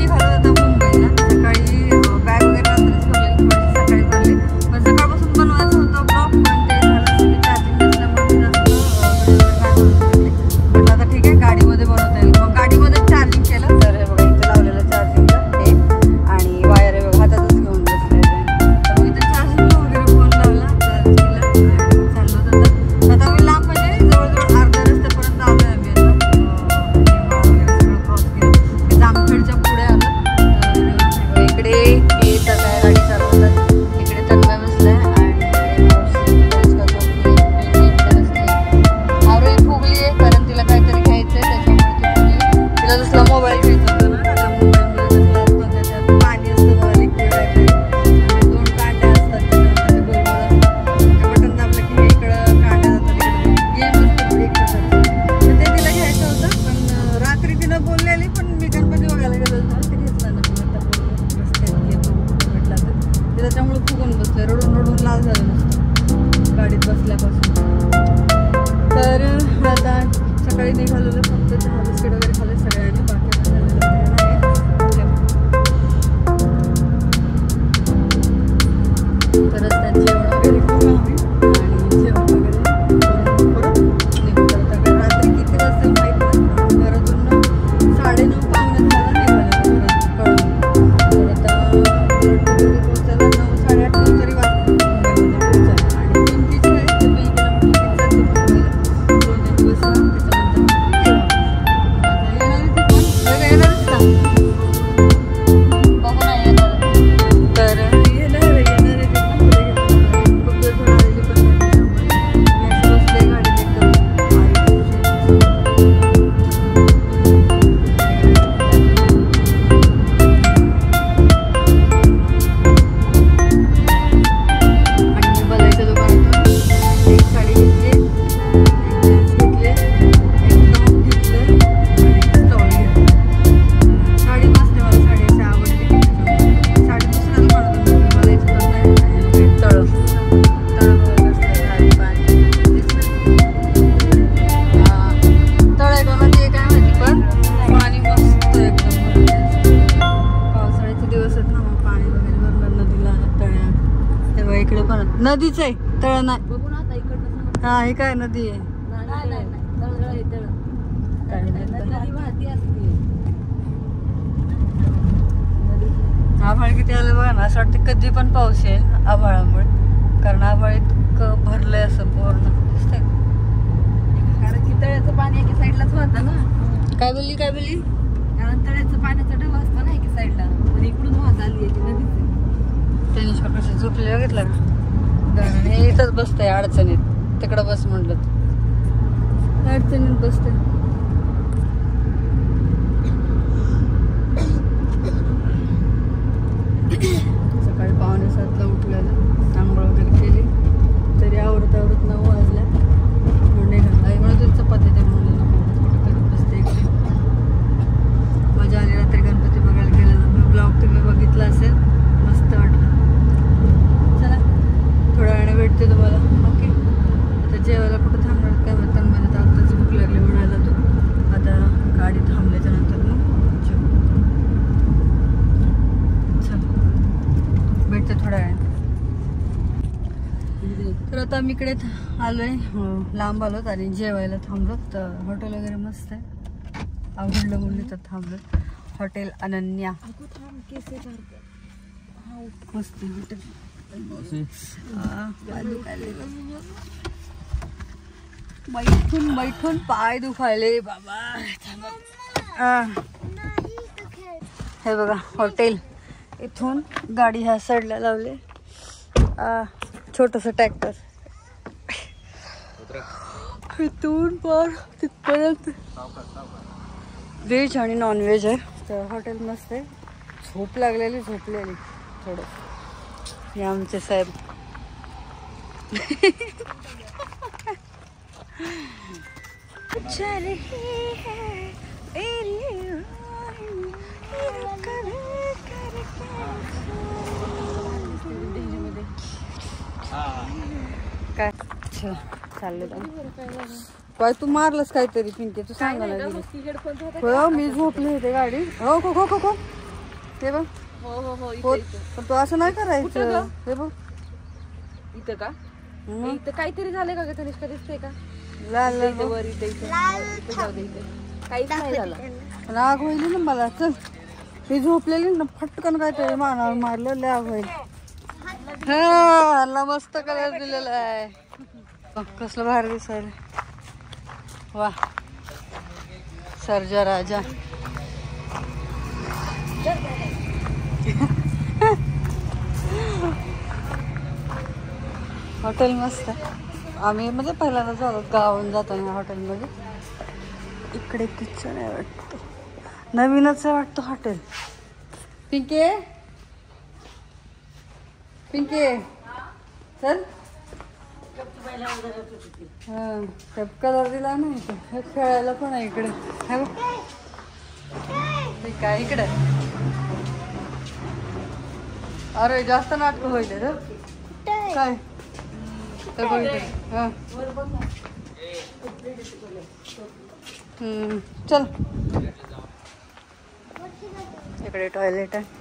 निघालो होतो मुंबईला. सकाळी बॅग वगैरे रात्रीच भरलेली, थोडीशी सकाळी भरली. पण सकाळपासून बनवायचं होतं ब्लॉग, पण ते झालं चार्जिंग नसल्यामुळे म्हटलं आता ठीक आहे गाडीमध्ये बनवता येईल. मग गाडीमध्ये चार्जिंग केलं. तर हे बघा इथे लावलेलं चार्जिंगला हे, आणि वायर आहे बघा हातातच घेऊन बसले. तर मग इथे चार्जिंगला वगैरे फोन लावला, चार्ज केला आणि चाललो होतं. आता मी लांब म्हणजे जवळजवळ अर्ध्या रस्त्यापर्यंत आलो आहे. आम्ही आता वगैरे सगळं क्रॉस केलं, जामखेडच्या पुढे आलं. तर इकडे हे सगळ्या गाडी चालवतात. इकडे तन्मय बसलाय आणि आरोही फुगली आहे, कारण तिला काहीतरी घ्यायचंय त्याच्यामुळे ती फुगली. तिला जसला मोबाईल घ्यायचा होता ना, आता मोबाईलमध्ये जसला असतो त्याच्यात पाणी असतं बघा, लिक्विड काहीतरी, 2 कांड्या असतात त्याच्यामध्ये गोल गोल असतात. ते बटन दाबलं की हे इकडं कांड्या जातात, इकडे गेम असतं एक प्रकारचं. तर ते तिला घ्यायचं होतं. पण रात्री तिनं बोललेली, पण मी गणपती बघायला गेलो होतो, ते घेतलं ना. मी आता रस्त्यात घेतो म्हटलं तर ते त्याच्यामुळे फुगून बसतोय, रडून रडून लाल झालं नसतं गाडीत बसल्यापासून. तर आता सकाळी निघालेलं, फक्त चहा बिस्किट वगैरे खाल्ले सगळ्यांनी, बाकी झालेलं नाही. तर रस्त्यात जेवण वगैरे करू आम्ही, आणि जेवण वगैरे परत निघू. तर रात्री किती वाजता माहीत नाही, घरातून 9:30 पावणे 10 निघालं कळून. तर आता पोहोचायला 9, 8:30 तरी वाजले मुंबईमध्ये पोहोचायला. आणि पिंकीची आहे, तर मी गेला म्हटलं की जाते मुंबईला 2 दिवस, त्याच्यानंतर येणार ती पण येणारच का बघू नाही येणार. तर येणार आहे ती पण, पुढे घेऊन खूप दिवस आलेली पण त्याच्यामुळे मी अशी बसले गाडीत एकदम. आणि मी बलायच्या दुकानातून एक साडी घेतली, एक जीन्स घेतले, एक टॉप घेतलं आणि एक स्टॉल घेतला. साडी मस्त आहे, मला साडी अशी आवडली. साडी दुसऱ्या दुकानातून घेतली, बलायचं पण नाही. आणि तळं वगैरे असतं, साडी पाणी तळ आहे का ते काय माहिती, पण पाणी मस्त एकदम. पावसाळ्याचे दिवस आहेत ना, मग पाणी वगैरे भरणार नदीला, तळ्यात. तेव्हा इकडे पण नदीच आहे, तळ नाही. बघून आता इकडनं हा हे काय नदी आहे. आभाळ किती आलं बघा ना, असं वाटतं कधी पण पाऊस येईल आभाळामुळे, कारण आभाळ इतकं भरलंय असं पूर्ण दिसतंय. कारण की तळ्याचं पाणी एका साईडलाच वाहतं ना. काय बोलली कारण तळ्याचं पाण्याचा ढग असतो ना एका साईडला, आणि इकडून वाहत आली आहे ती नदीच. त्यांनी कसं झोपले बघितलं का, हे इथंच बसतंय अडचणीत. तिकडं बस म्हटलं तर अडचणीत बसते. सकाळी 6:45ला उठलेलं, आंघोळ वगैरे केली, तरी आवरत 9 वाजल्या. म्हणून निघाला म्हणून तू चपाती ते म्हणून कुठं करत बसते इकडे. मजा आली रात्री गणपती बघायला गेलेलं. ब्लॉग तुम्ही बघितला असेल, मस्त वाटलं. चला थोड्या वेळाने भेटते तुम्हाला. ओके, आता जेवायला कुठं थांबणार काय म्हणतात, मला तर आत्ताच भूक लागली म्हणायला. तू आता गाडी थांबल्याच्या नंतर मग जेव. चल भेटते थोड्या वेळाने. तर आता आम्ही इकडे आलोय, लांब आलोत आणि जेवायला थांबलो. तर हॉटेल वगैरे मस्त आहे, आवडलं म्हणून तर थांबलो. हॉटेल अनन्या मस्त हॉटेल. बैठून पाय दुखायले बाबा. हे बघा हॉटेल, इथून गाडी ह्या साईडला लावले. छोटस ट्रॅक्टर इथून पार तिथपर्यंत व्हेज आणि नॉन व्हेज आहे. तर हॉटेल मस्त आहे. झोप लागलेली थोडं. हे आमचे साहेब काय अच्छा चाललं काय तू मारलंस काहीतरी पिंके, तू सांगा ना. हो मी झोपले होते गाडी. हो हे बघ हो हो हो होत इथं इथं. पण तू असं नाही कुठं करायचं. ग? हे बघ इथं का मग इथं काहीतरी झालंय का ग तनिष्का दिसतंय का लाल इथं लाल इथं बघ. वर इथं इथं जाऊ दे इथं काहीच नाही झालं पण आग होईल ना मला. चल ती झोपलेली ना फटकन काहीतरी मानावर मारलं लय आग होईल. हा ला मस्त कलर दिलेला आहे. कसलं भारी दिसायला. वा सर्जा राजा. हॉटेल मस्त आहे. आम्ही म्हणजे पहिल्यांदा जातो गावाहून जाताना हॉटेलमध्ये. इकडे किचन आहे वाटतं. नवीनच आहे वाटतं हॉटेल. पिंके पिंके चल. हा कलर दिला नाही इथं. हे खेळायला पण आहे इकडे. हे बघ काय इकडे. अरे जास्त नाटक होईल रे. काय तर बघ इकडे. हा चल इकडे टॉयलेट आहे.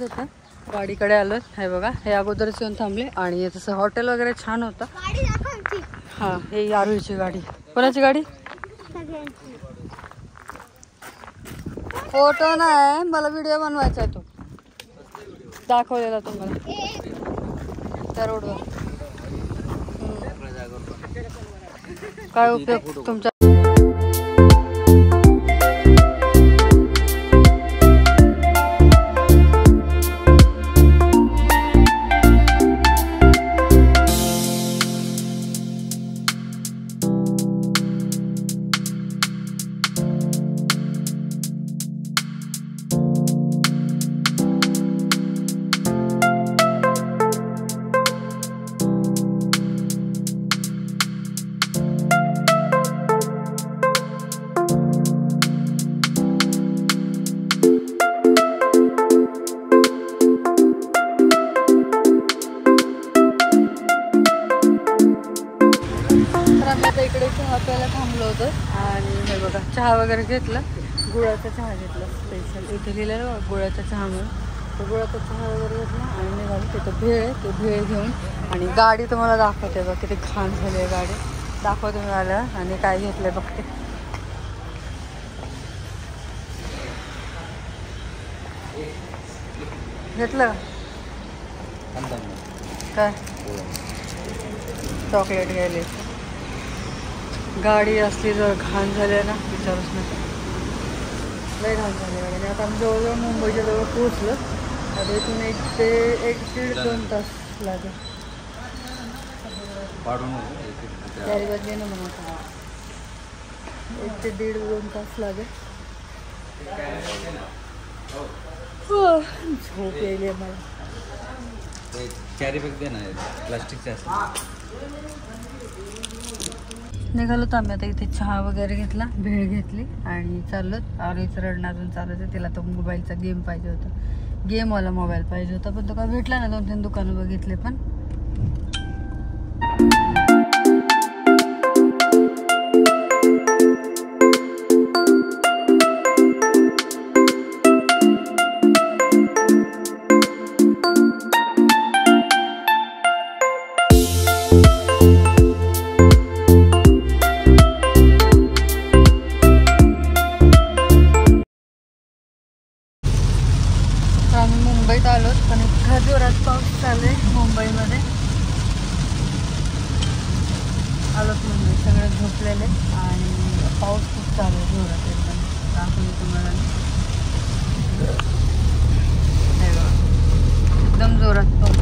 चालत होतं गाडीकडे आलो. हे बघा, हे अगोदरच येऊन थांबले आणि तसं हॉटेल वगैरे छान होतं. हां, हे यारूची गाडी. कोणाची गाडी? फोटो नाही, मला व्हिडिओ बनवायचा आहे. तो दाखवलेला तुम्हाला त्या रोडवर. काय उपयोग तुमचा? इकडे चहा प्यायला थांबलो होतो आणि हे बघा चहा वगैरे घेतला. गुळाचा चहा घेतला स्पेशल. इथे लिहिलेलं बघा गुळाचा चहा म्हणून. तर गुळाचा चहा वगैरे घेतला आणि निघालो. तिथं भेळ आहे, ते भेळ घेऊन आणि गाडी तुम्हाला दाखवते बघा. किती घाण झाली आहे गाडी. दाखवते मी आला आणि काय घेतलं आहे बघते. घेतलं काय? चॉकलेट घ्यायले. गाडी असली जर घाण झाली आहे ना, विचारूच नका. लय घाण झाली आहे गाडी. आता आम्ही जवळजवळ मुंबईच्या जवळ पोहोचलो. आता इथून 1 ते 1.5-2 तास लागेल. गाडी बदली ना म्हणून 1 ते 1.5-2 तास लागेल. झोप यायली आहे मला. कॅरी बॅग दे ना, प्लास्टिकचे असतात. निघालो तर आम्ही आता. इथे चहा वगैरे घेतला, भेळ घेतली आणि चाललो. आरोहीचं रडणं अजून चालू होतं. तिला तो मोबाईलचा गेम पाहिजे होता. गेमवाला मोबाईल पाहिजे होता, पण तो काय भेटला ना. 2-3 दुकानं बघितले पण. आम्ही मुंबईत आलो पण इतका जोरात पाऊस चालू आहे मुंबईमध्ये. आलोत मुंबई, सगळे झोपलेले आणि पाऊस खूप चालू आहे जोरात एकदम. दाखवली तुम्हाला एकदम जोरात पाऊस.